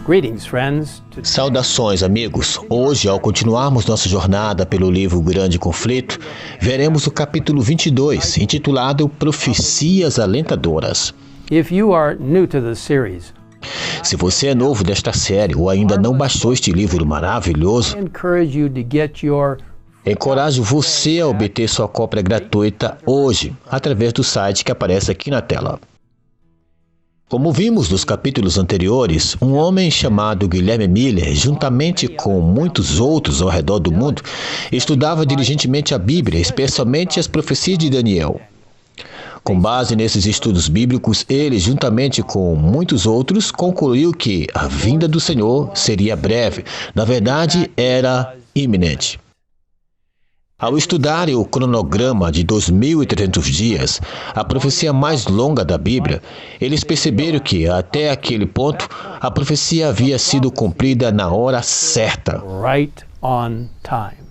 Greetings, friends. Saudações, amigos. Hoje, ao continuarmos nossa jornada pelo livro Grande Conflito, veremos o capítulo 22, intitulado Profecias Alentadoras. If you are new to the series, Se você é novo desta série ou ainda não baixou este livro maravilhoso, I encourage you to get your encorajo você a obter sua cópia gratuita hoje, através do site que aparece aqui na tela. Como vimos nos capítulos anteriores, um homem chamado Guilherme Miller, juntamente com muitos outros ao redor do mundo, estudava diligentemente a Bíblia, especialmente as profecias de Daniel. Com base nesses estudos bíblicos, ele, juntamente com muitos outros, concluiu que a vinda do Senhor seria breve. Na verdade, era iminente. Ao estudarem o cronograma de 2.300 dias, a profecia mais longa da Bíblia, eles perceberam que, até aquele ponto, a profecia havia sido cumprida na hora certa. right on time.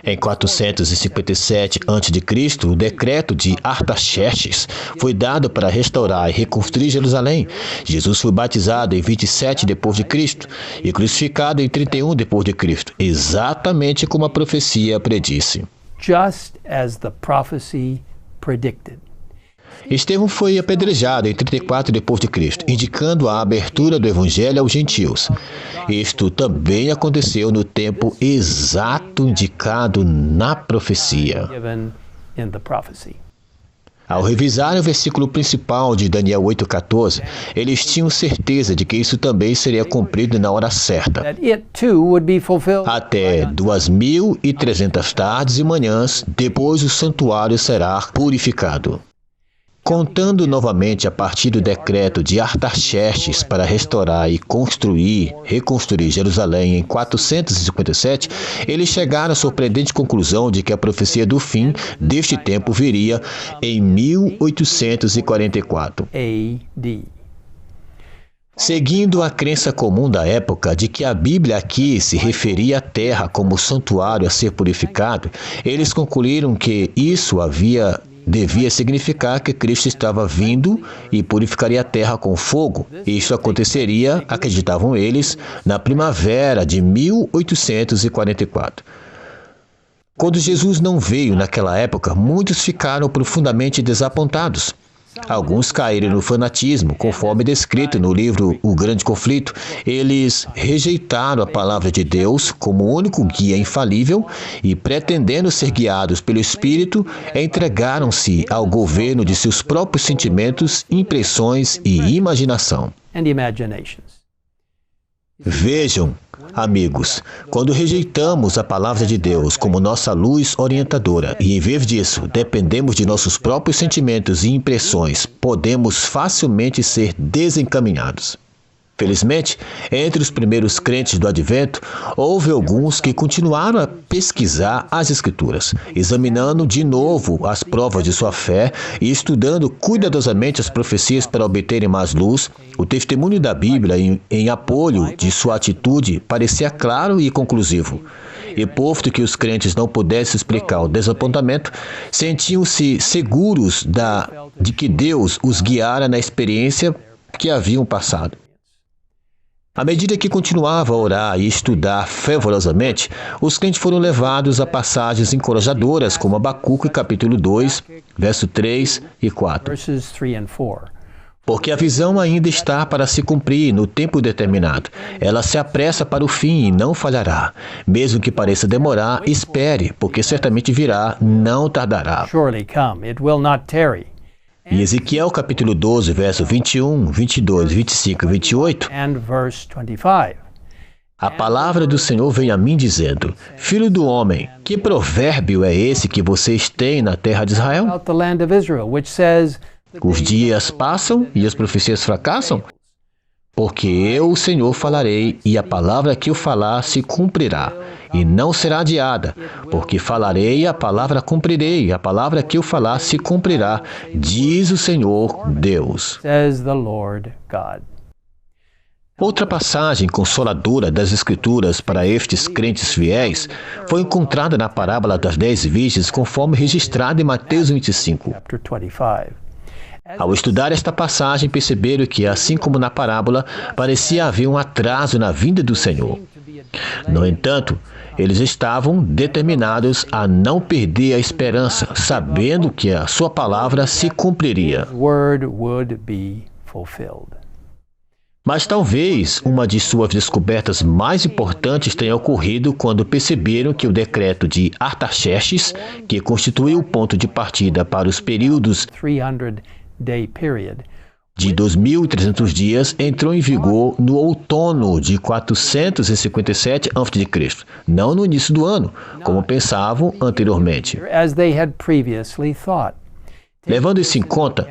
Em 457 a.C., o decreto de Artaxerxes foi dado para restaurar e reconstruir Jerusalém. Jesus foi batizado em 27 d.C. e crucificado em 31 d.C., exatamente como a profecia predisse. Just as the prophecy predicted. Estevão foi apedrejado em 34 d.C., indicando a abertura do Evangelho aos gentios. Isto também aconteceu no tempo exato indicado na profecia. Given in the prophecy. Ao revisar o versículo principal de Daniel 8,14, eles tinham certeza de que isso também seria cumprido na hora certa. That it too would be fulfilled. Até 2.300 tardes e manhãs, depois o santuário será purificado. Contando novamente a partir do decreto de Artaxerxes para restaurar e reconstruir Jerusalém em 457, eles chegaram à surpreendente conclusão de que a profecia do fim deste tempo viria em 1844. AD. Seguindo a crença comum da época de que a Bíblia aqui se referia à terra como santuário a ser purificado, eles concluíram que isso devia significar que Cristo estava vindo e purificaria a terra com fogo. Isto aconteceria, acreditavam eles, na primavera de 1844. Quando Jesus não veio naquela época, muitos ficaram profundamente desapontados. Alguns caíram no fanatismo, conforme descrito no livro O Grande Conflito. Eles rejeitaram a palavra de Deus como o único guia infalível e, pretendendo ser guiados pelo Espírito, entregaram-se ao governo de seus próprios sentimentos, impressões e imaginação. And imaginations. Vejam, amigos, quando rejeitamos a palavra de Deus como nossa luz orientadora e, em vez disso, dependemos de nossos próprios sentimentos e impressões, podemos facilmente ser desencaminhados. Felizmente, entre os primeiros crentes do Advento, houve alguns que continuaram a pesquisar as Escrituras, examinando de novo as provas de sua fé e estudando cuidadosamente as profecias para obterem mais luz. O testemunho da Bíblia em apoio de sua atitude parecia claro e conclusivo. E posto que os crentes não pudessem explicar o desapontamento, sentiam-se seguros de que Deus os guiara na experiência que haviam passado. À medida que continuava a orar e estudar fervorosamente, os crentes foram levados a passagens encorajadoras, como Abacuque capítulo 2, verso 3 e 4. Verses 3 and 4. Porque a visão ainda está para se cumprir no tempo determinado. Ela se apressa para o fim e não falhará. Mesmo que pareça demorar, espere, porque certamente virá, não tardará. Surely come, it will not tarry. E Ezequiel capítulo 12, verso 21, 22, 25 e 28, And verse 25. a palavra do Senhor vem a mim dizendo: Filho do homem, que provérbio é esse que vocês têm na terra de Israel? About the land of Israel, which says, Os dias passam e as profecias fracassam? Porque eu, o Senhor, falarei, e a palavra que eu falar se cumprirá, e não será adiada. Porque falarei, e a palavra cumprirei, a palavra que eu falar se cumprirá, diz o Senhor Deus. says the Lord God. Outra passagem consoladora das Escrituras para estes crentes fiéis foi encontrada na parábola das 10 virgens, conforme registrada em Mateus 25. Chapter 25. Ao estudar esta passagem, perceberam que, assim como na parábola, parecia haver um atraso na vinda do Senhor. No entanto, eles estavam determinados a não perder a esperança, sabendo que a sua palavra se cumpriria. His word would be fulfilled. Mas talvez uma de suas descobertas mais importantes tenha ocorrido quando perceberam que o decreto de Artaxerxes, que constituiu o ponto de partida para os períodos 300-day period. de 2.300 dias, entrou em vigor no outono de 457 a.C., não no início do ano, como pensavam anteriormente. As they had previously thought. Levando isso em conta,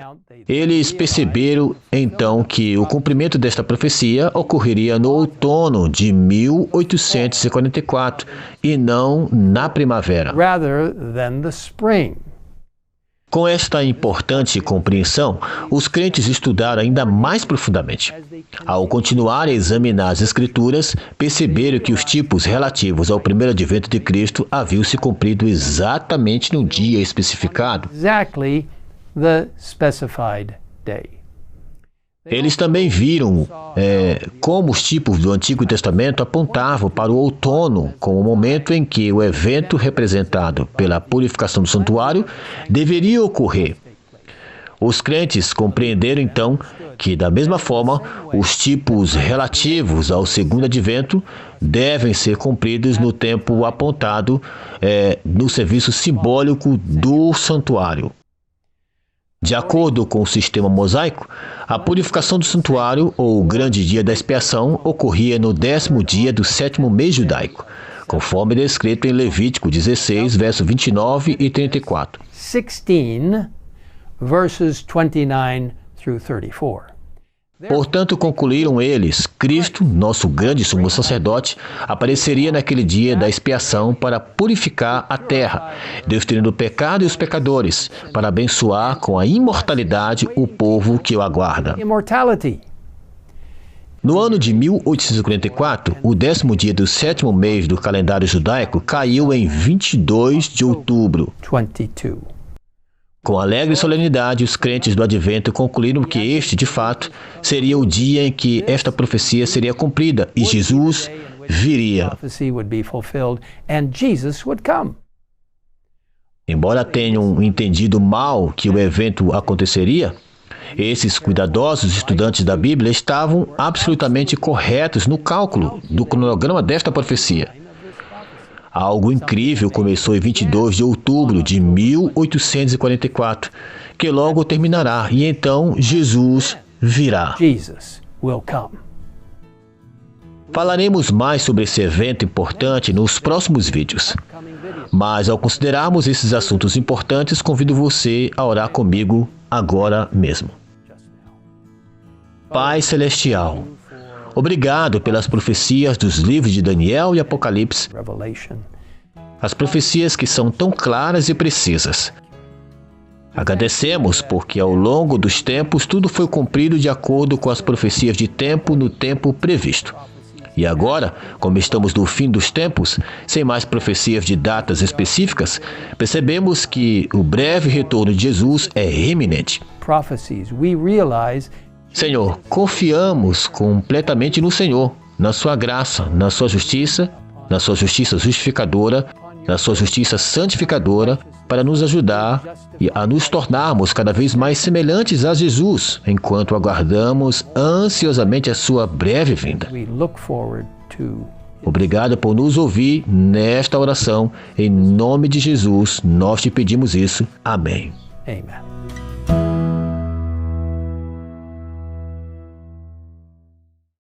eles perceberam então que o cumprimento desta profecia ocorreria no outono de 1844 e não na primavera. Rather than the spring. Com esta importante compreensão, os crentes estudaram ainda mais profundamente. Ao continuar a examinar as Escrituras, perceberam que os tipos relativos ao primeiro advento de Cristo haviam se cumprido exatamente no dia especificado. Exactly the specified day. Eles também viram como os tipos do Antigo Testamento apontavam para o outono como o momento em que o evento representado pela purificação do santuário deveria ocorrer. Os crentes compreenderam então que, da mesma forma, os tipos relativos ao segundo advento devem ser cumpridos no tempo apontado no serviço simbólico do santuário. De acordo com o sistema mosaico, a purificação do santuário, ou o grande dia da expiação, ocorria no 10º dia do 7º mês judaico, conforme descrito em Levítico 16, versos 29 e 34. 16 verses 29 through 34. Portanto, concluíram eles, Cristo, nosso grande sumo sacerdote, apareceria naquele dia da expiação para purificar a terra, destruindo o pecado e os pecadores, para abençoar com a imortalidade o povo que o aguarda. Immortality. No ano de 1844, o 10º dia do 7º mês do calendário judaico caiu em 22 de outubro. 22. Com alegre solenidade, os crentes do Advento concluíram que este, de fato, seria o dia em que esta profecia seria cumprida e Jesus viria. Prophecy would be fulfilled and Jesus would come. Embora tenham entendido mal que o evento aconteceria, esses cuidadosos estudantes da Bíblia estavam absolutamente corretos no cálculo do cronograma desta profecia. Algo incrível começou em 22 de outubro de 1844, que logo terminará, e então Jesus virá. Jesus will come. Falaremos mais sobre esse evento importante nos próximos vídeos. Mas ao considerarmos esses assuntos importantes, convido você a orar comigo agora mesmo. Pai Celestial, obrigado pelas profecias dos livros de Daniel e Apocalipse, Revelation. as profecias que são tão claras e precisas. Agradecemos porque ao longo dos tempos tudo foi cumprido de acordo com as profecias de tempo no tempo previsto. E agora, como estamos no fim dos tempos, sem mais profecias de datas específicas, percebemos que o breve retorno de Jesus é iminente. Prophecies. We realize Senhor, confiamos completamente no Senhor, na sua graça, na sua justiça justificadora, na sua justiça santificadora, para nos ajudar e a nos tornarmos cada vez mais semelhantes a Jesus, enquanto aguardamos ansiosamente a sua breve vinda. we look forward to. Obrigado por nos ouvir nesta oração. Em nome de Jesus, nós te pedimos isso. Amém. Amen.